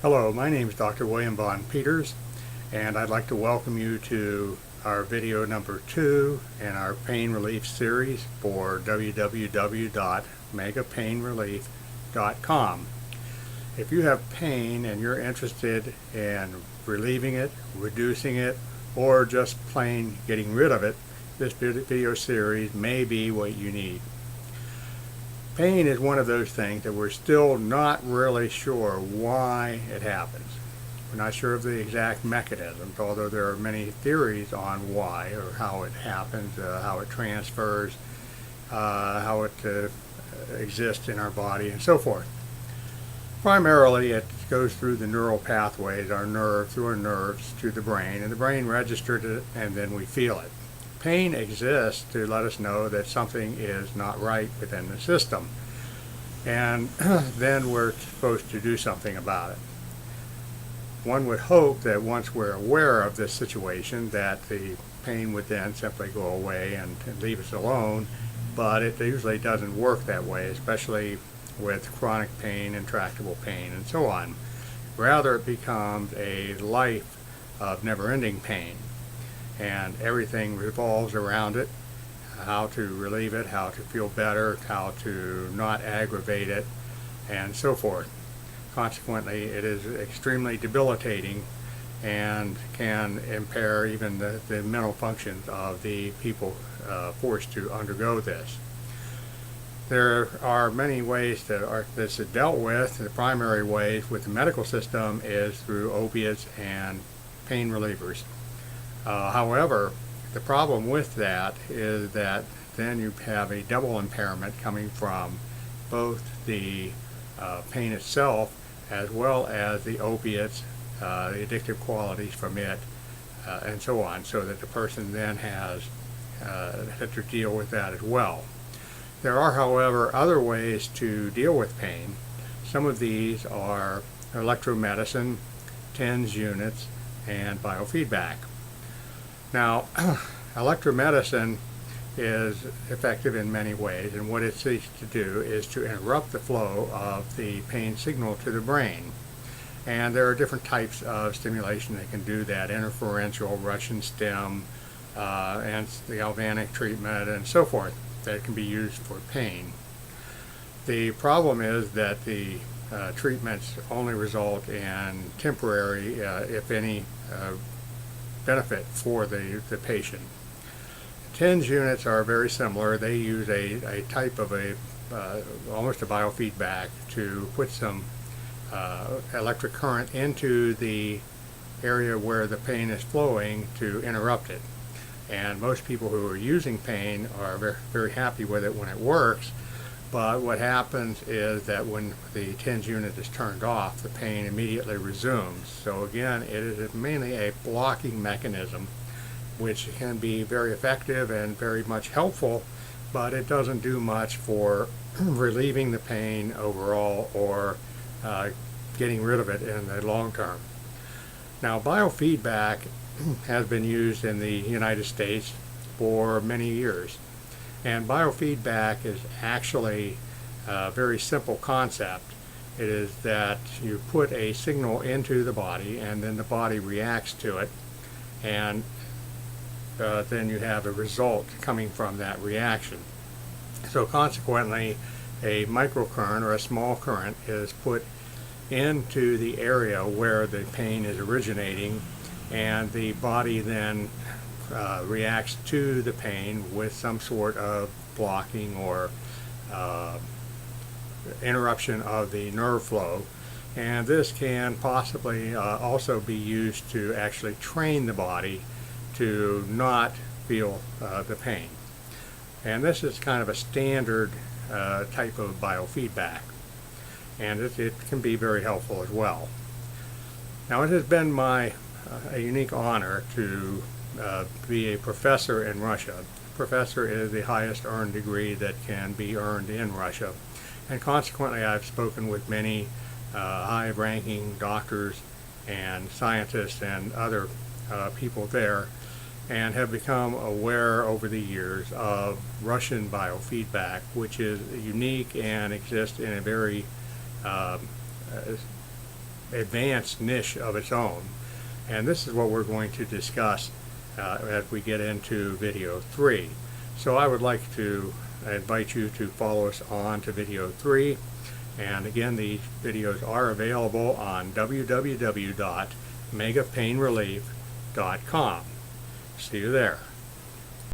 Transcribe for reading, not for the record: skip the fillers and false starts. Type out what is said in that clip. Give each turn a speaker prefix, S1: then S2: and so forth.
S1: Hello, my name is Dr. William Von Peters, and I'd like to welcome you to our video number 2 in our pain relief series for www.megapainrelief.wmv. If you have pain and you're interested in relieving it, reducing it, or just plain getting rid of it, this video series may be what you need. Pain is one of those things that we're still not really sure why it happens. We're not sure of the exact mechanisms, although there are many theories on why or how it happens, how it transfers, how it exists in our body, and so forth. Primarily, it goes through the neural pathways, through our nerves to the brain, and the brain registers it, and then we feel it. Pain exists to let us know that something is not right within the system, and then we're supposed to do something about it. One would hope that once we're aware of this situation that the pain would then simply go away and leave us alone, but it usually doesn't work that way, especially with chronic pain, intractable pain, and so on. Rather, it becomes a life of never-ending pain, and everything revolves around it: how to relieve it, how to feel better, how to not aggravate it, and so forth. Consequently, it is extremely debilitating and can impair even the mental functions of the people forced to undergo this. There are many ways that this is dealt with. The primary ways with the medical system is through opiates and pain relievers. However, the problem with that is that then you have a double impairment coming from both the pain itself as well as the opiates, the addictive qualities from it, and so on, so that the person then has to deal with that as well. There are, however, other ways to deal with pain. Some of these are electromedicine, TENS units, and biofeedback. Now, electromedicine is effective in many ways, and what it seeks to do is to interrupt the flow of the pain signal to the brain. And there are different types of stimulation that can do that: interferential, Russian stem, and the galvanic treatment, and so forth, that can be used for pain. The problem is that the treatments only result in temporary, if any, benefit for the patient. TENS units are very similar. They use a type of almost a biofeedback to put some electric current into the area where the pain is flowing to interrupt it. And most people who are using pain are very, very happy with it when it works. But what happens is that when the TENS unit is turned off, the pain immediately resumes. So again, it is mainly a blocking mechanism, which can be very effective and very much helpful, but it doesn't do much for relieving the pain overall or getting rid of it in the long term. Now, biofeedback has been used in the United States for many years. And biofeedback is actually a very simple concept. It is that you put a signal into the body, and then the body reacts to it, and then you have a result coming from that reaction. So consequently, a microcurrent or a small current is put into the area where the pain is originating, and the body then reacts to the pain with some sort of blocking or interruption of the nerve flow. And this can possibly also be used to actually train the body to not feel the pain. And this is kind of a standard type of biofeedback, and it can be very helpful as well. Now, it has been a unique honor to be a professor in Russia. Professor is the highest earned degree that can be earned in Russia, and consequently I've spoken with many high-ranking doctors and scientists and other people there, and have become aware over the years of Russian biofeedback, which is unique and exists in a very advanced niche of its own. And this is what we're going to discuss as we get into video 3. So I would like to invite you to follow us on to video 3. And again, these videos are available on www.megapainrelief.wmv. See you there.